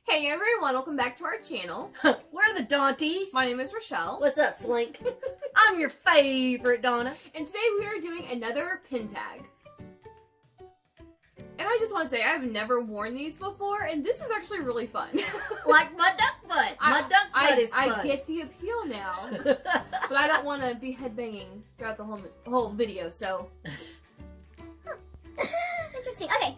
Hey everyone, welcome back to our channel. We're the Dawnties. My name is Rochelle. What's up, Slink? I'm your favorite Donna. And today we are doing another pin tag. And I just want to say, I've never worn these before, and this is actually really fun. Like my duck butt. My duck butt is fun. I get the appeal now, but I don't want to be headbanging throughout the whole video, so. Interesting. Okay.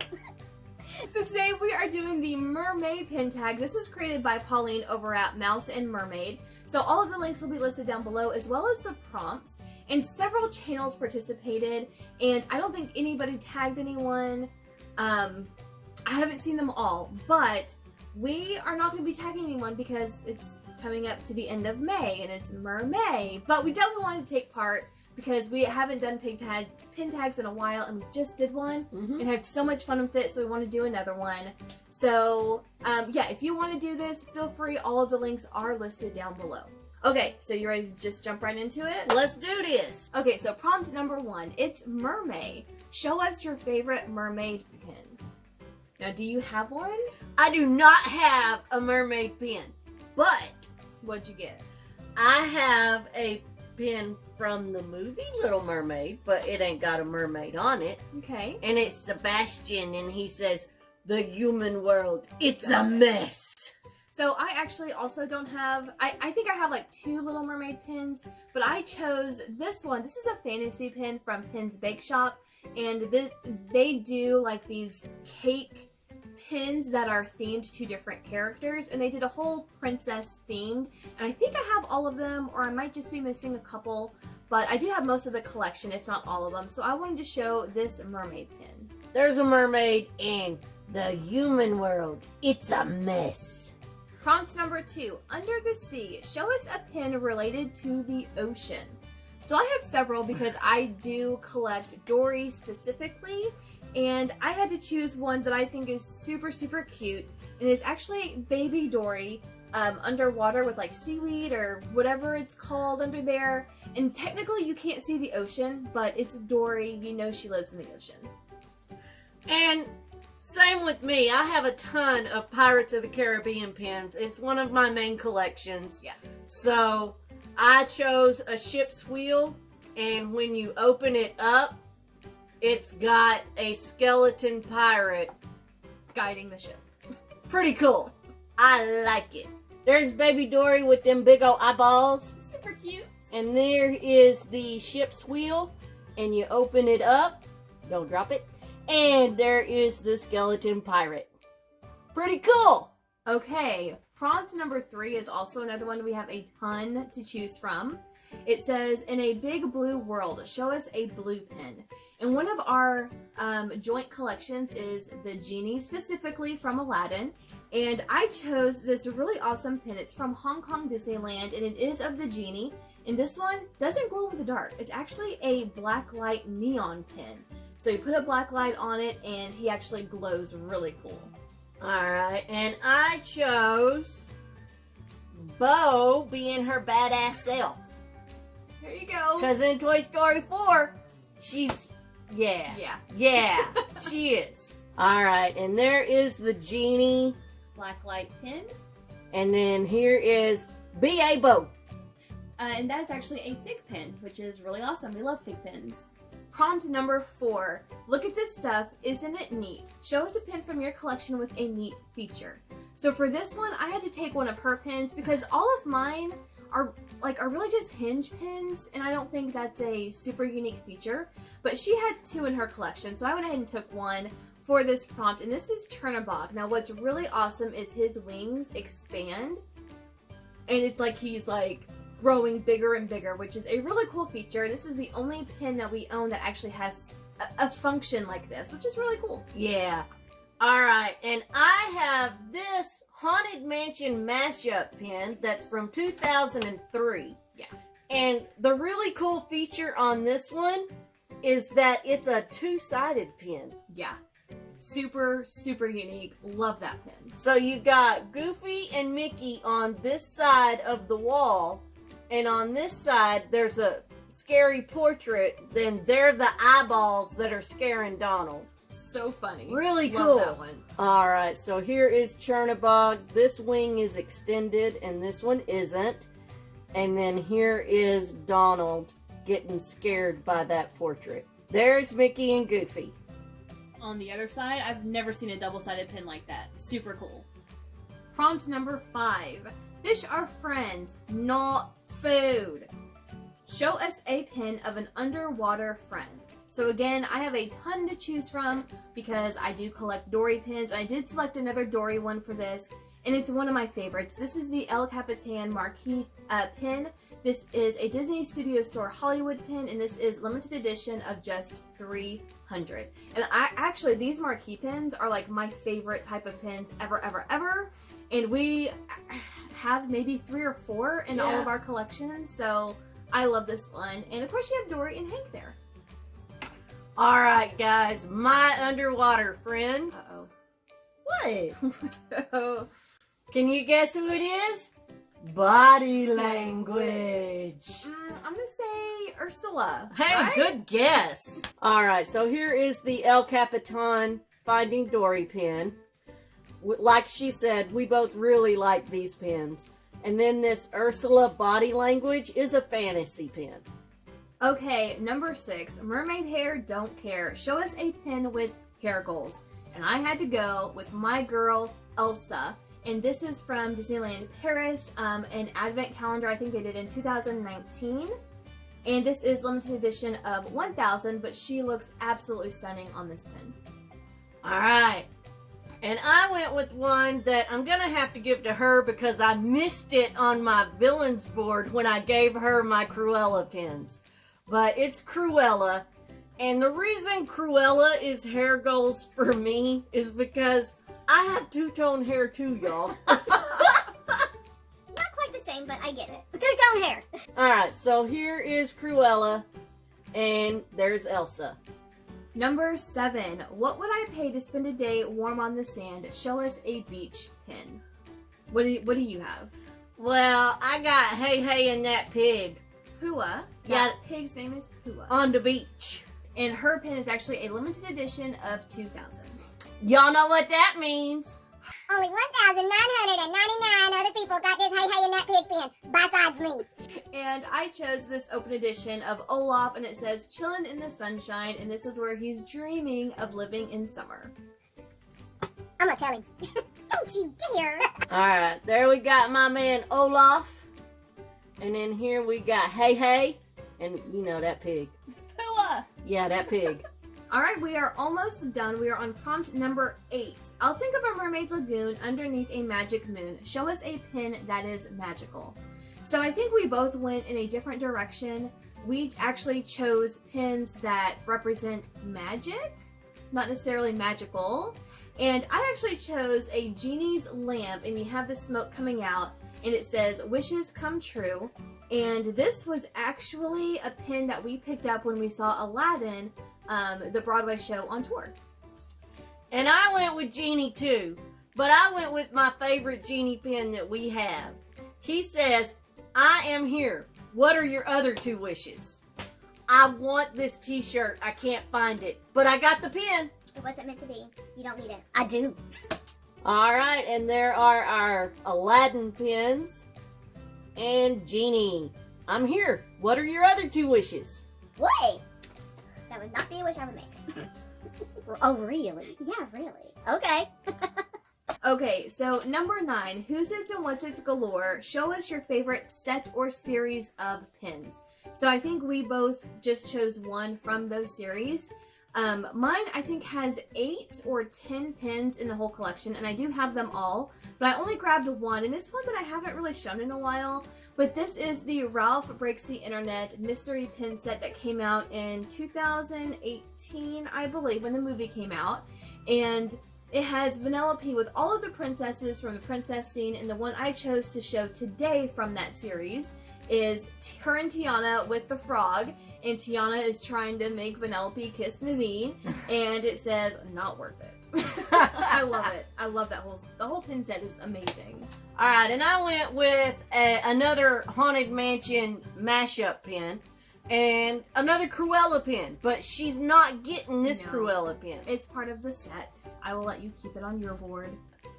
So today we are doing the Mer-May Pin Tag. This was created by Pauline over at Mouse and Mermaid. So all of the links will be listed down below, as well as the prompts. And several channels participated, and I don't think anybody tagged anyone. I haven't seen them all, but we are not going to be tagging anyone because it's coming up to the end of May, and it's Mer-May. But we definitely wanted to take part because we haven't done pin tags in a while, and we just did one and had so much fun with it, so we want to do another one. So yeah, if you want to do this, feel free. All of the links are listed down below. Okay, so you ready to just jump right into it? Let's do this. Okay, so prompt number 1, it's Mermaid. Show us your favorite mermaid pin. Now, do you have one? I do not have a mermaid pin, but What'd you get? I have a pin from the movie Little Mermaid, but it ain't got a mermaid on it. Okay. And it's Sebastian, and he says, "The human world, it's a mess." So I actually also don't have, I think I have like 2 Little Mermaid pins, but I chose this one. This is a fantasy pin from Pins Bake Shop, and they do like these cake pins that are themed to different characters, and they did a whole princess themed, and I think I have all of them, or I might just be missing a couple, but I do have most of the collection, if not all of them, so I wanted to show this mermaid pin. There's a mermaid in the human world. It's a mess. Prompt number 2, Under the Sea. Show us a pin related to the ocean. So I have several because I do collect Dory specifically, and I had to choose one that I think is super, super cute, and it's actually baby Dory underwater with like seaweed or whatever it's called under there. And technically you can't see the ocean, but it's Dory, you know she lives in the ocean. And same with me. I have a ton of Pirates of the Caribbean pins. It's one of my main collections. Yeah. So I chose a ship's wheel, and when you open it up, it's got a skeleton pirate Guiding the ship. Pretty cool. I like it. There's baby Dory with them big old eyeballs. Super cute. And there is the ship's wheel, and you open it up. Don't drop it. And there is the skeleton pirate. Pretty cool. Okay, prompt number 3 is also another one we have a ton to choose from. It says, in a big blue world, show us a blue pin. And one of our joint collections is the genie, specifically from Aladdin. And I chose this really awesome pin. It's from Hong Kong Disneyland, and it is of the genie. And this one doesn't glow in the dark. It's actually a black light neon pin. So you put a black light on it, and he actually glows really cool. Alright, and I chose Bo being her badass self. There you go. Because in Toy Story 4, she's, yeah, she is. Alright, and there is the genie. Black light pin. And then here is B.A. Bo. And that's actually a fig pin, which is really awesome. We love fig pins. Prompt number 4. Look at this stuff. Isn't it neat? Show us a pin from your collection with a neat feature. So for this one, I had to take one of her pins because all of mine are really just hinge pins, and I don't think that's a super unique feature. But she had 2 in her collection, so I went ahead and took one for this prompt, and this is Chernabog. Now what's really awesome is his wings expand, and it's like he's like growing bigger and bigger, which is a really cool feature. This is the only pin that we own that actually has a function like this, which is really cool. Yeah. Alright, and I have this Haunted Mansion mashup pin that's from 2003. Yeah. And the really cool feature on this one is that it's a 2-sided pin. Yeah. Super, super unique. Love that pin. So you got Goofy and Mickey on this side of the wall, and on this side there's a scary portrait, then they're the eyeballs that are scaring Donald. So funny. Really Love cool. that one. Alright, so here is Chernabog. This wing is extended and this one isn't. And then here is Donald getting scared by that portrait. There's Mickey and Goofy. On the other side, I've never seen a double-sided pin like that. Super cool. Prompt number 5. Fish are friends, not food. Show us a pin of an underwater friend. So again, I have a ton to choose from because I do collect Dory pins. I did select another Dory one for this, and it's one of my favorites. This is the El Capitan Marquee pin. This is a Disney Studio Store Hollywood pin, and this is limited edition of just 300. And actually, these marquee pins are like my favorite type of pins ever, ever, ever. And we have maybe 3 or 4 in all of our collections, so I love this one. And of course, you have Dory and Hank there. Alright, guys, my underwater friend. Uh-oh. What? Can you guess who it is? Body language. I'm gonna say Ursula. Hey, right? good guess. Alright, so here is the El Capitan Finding Dory pin. Like she said, we both really like these pins. And then this Ursula Body Language is a fantasy pin. Okay, number 6. Mermaid hair, don't care. Show us a pin with hair goals. And I had to go with my girl, Elsa. And this is from Disneyland Paris, an advent calendar I think they did in 2019. And this is limited edition of 1,000, but she looks absolutely stunning on this pin. Alright. And I went with one that I'm going to have to give to her because I missed it on my villains board when I gave her my Cruella pins. But it's Cruella. And the reason Cruella is hair goals for me is because I have two-tone hair too, y'all. Not quite the same, but I get it. Two-tone hair. Alright, so here is Cruella. And there's Elsa. Number 7. What would I pay to spend a day warm on the sand? Show us a beach pin. What do you have? Well, I got Hey Hey and That Pig Pua. Yeah. That pig's name is Pua. on the beach. And her pin is actually a limited edition of 2,000. Y'all know what that means. Only 1,999 other people got this Hey Hey and That Pig pin, besides me. And I chose this open edition of Olaf, and it says chillin' in the sunshine, and this is where he's dreaming of living in summer. I'm gonna tell him. Don't you dare. Alright, there we got my man Olaf. And then here we got Hey Hey. And you know that pig. Pua! Yeah, that pig. Alright, we are almost done. We are on prompt number 8. I'll think of a mermaid lagoon underneath a magic moon. Show us a pin that is magical. So I think we both went in a different direction. We actually chose pins that represent magic, not necessarily magical. And I actually chose a genie's lamp, and you have the smoke coming out, and it says wishes come true. And this was actually a pin that we picked up when we saw Aladdin, the Broadway show, on tour. And I went with Genie too. But I went with my favorite Genie pin that we have. He says, I am here. What are your other 2 wishes? I want this t-shirt. I can't find it. But I got the pin. It wasn't meant to be. You don't need it. I do. Alright, and there are our Aladdin pins. And Genie, I'm here. What are your other 2 wishes? Wait. That would not be a wish I would make. Oh, really? Yeah, really. Okay. Okay, so number 9, Its and Whatsits Galore. Show us your favorite set or series of pins. So I think we both just chose one from those series. Mine, I think, has 8 or 10 pins in the whole collection, and I do have them all, but I only grabbed one, and it's one that I haven't really shown in a while. But this is the Ralph Breaks the Internet mystery pin set that came out in 2018, I believe, when the movie came out. And it has Vanellope with all of the princesses from the princess scene, and the one I chose to show today from that series is her and Tiana with the frog, and Tiana is trying to make Vanellope kiss Naveen, and it says, not worth it. I love it. I love that the whole pin set is amazing. Alright, and I went with another Haunted Mansion mashup pin. and another Cruella pin, but she's not getting this No. Cruella pin. It's part of the set. I will let you keep it on your board.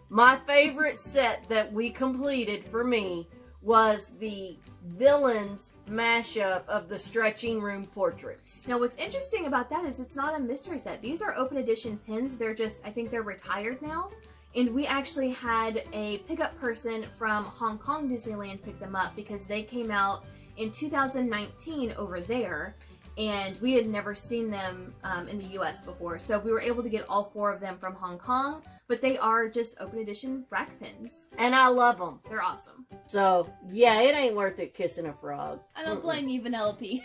My favorite set that we completed for me was the villains mashup of the stretching room portraits. Now, what's interesting about that is it's not a mystery set. These are open edition pins. They're just, I think they're retired now. And we actually had a pickup person from Hong Kong Disneyland pick them up because they came out in 2019 over there, and we had never seen them in the US before. So we were able to get all 4 of them from Hong Kong, but they are just open edition rack pins. And I love them. They're awesome. So, yeah, it ain't worth it kissing a frog. I don't blame you, Vanellope.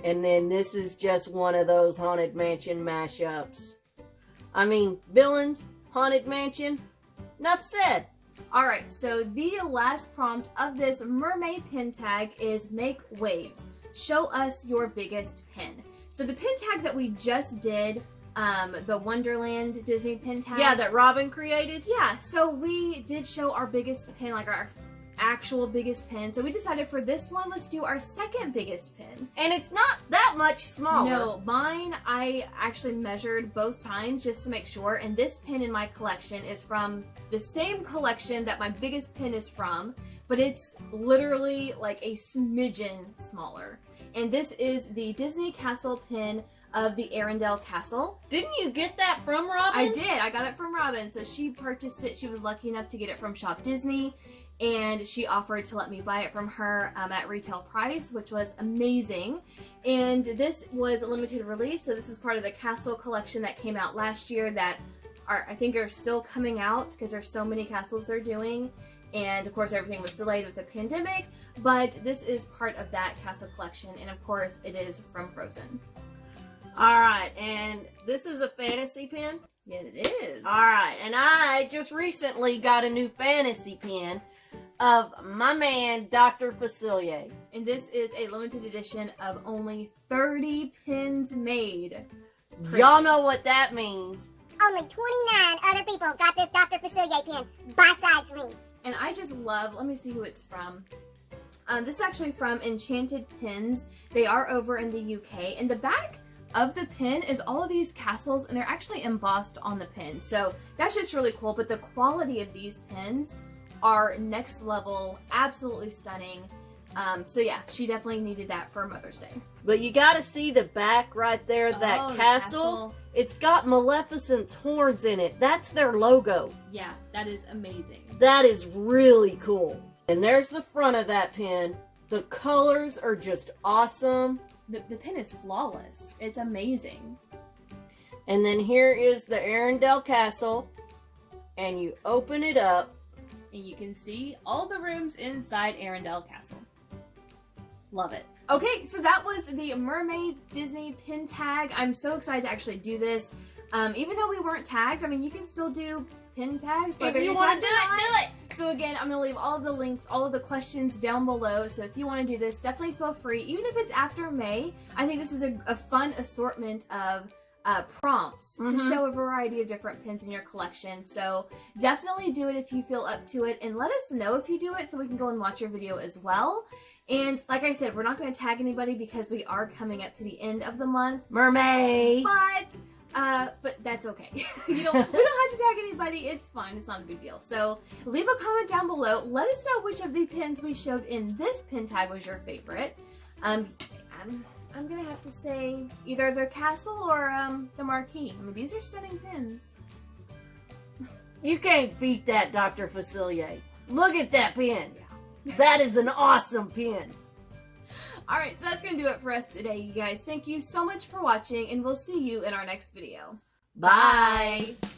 And then this is just one of those Haunted Mansion mashups. I mean, villains, Haunted Mansion, enough said. Alright, so the last prompt of this Mer-May Pin Tag is make waves. Show us your biggest pin. So the pin tag that we just did, the Wonderland Disney pin tag. Yeah, that Robin created? Yeah, so we did show our biggest pin, like our actual biggest pin. So we decided for this one, let's do our second biggest pin. And it's not that much smaller. No, mine, I actually measured both times just to make sure. And this pin in my collection is from the same collection that my biggest pin is from, but it's literally like a smidgen smaller. And this is the Disney Castle pin of the Arendelle Castle. Didn't you get that from Robin? I did. I got it from Robin. So she purchased it. She was lucky enough to get it from Shop Disney, and she offered to let me buy it from her at retail price, which was amazing. And this was a limited release, so this is part of the Castle collection that came out last year that I think are still coming out because there's so many castles they're doing. And of course everything was delayed with the pandemic, but this is part of that Castle collection, and of course it is from Frozen. Alright, and this is a fantasy pin? Yes, it is. Alright, and I just recently got a new fantasy pin of my man, Dr. Facilier. And this is a limited edition of only 30 pins made. Y'all know what that means. Only 29 other people got this Dr. Facilier pin besides me. And I just love, let me see who it's from. This is actually from Enchanted Pins. They are over in the UK. And the back of the pin is all of these castles, and they're actually embossed on the pin. So that's just really cool. But the quality of these pins are next level, absolutely stunning. So yeah, she definitely needed that for Mother's Day. But you gotta see the back right there, that Oh, the castle. It's got Maleficent's horns in it. That's their logo. Yeah, that is amazing. That is really cool. And there's the front of that pin. The colors are just awesome. The pin is flawless. It's amazing. And then here is the Arendelle Castle. And you open it up. And you can see all the rooms inside Arendelle Castle. Love it. Okay, so that was the Mer-May Disney pin tag. I'm so excited to actually do this. Even though we weren't tagged, I mean, you can still do pin tags. If you want to do it, do it. So again, I'm going to leave all of the links, all of the questions down below. So if you want to do this, definitely feel free. Even if it's after May, I think this is a fun assortment of prompts to show a variety of different pins in your collection. So definitely do it if you feel up to it, and let us know if you do it so we can go and watch your video as well. And like I said, we're not going to tag anybody because we are coming up to the end of the month. Mermaid. But that's okay. We don't have to tag anybody. It's fine. It's not a big deal. So leave a comment down below. Let us know which of the pins we showed in this pin tag was your favorite. I'm gonna have to say either the castle or the marquee. I mean, these are stunning pins. You can't beat that, Dr. Facilier. Look at that pin. That is an awesome pin. Alright, so that's going to do it for us today, you guys. Thank you so much for watching, and we'll see you in our next video. Bye. Bye.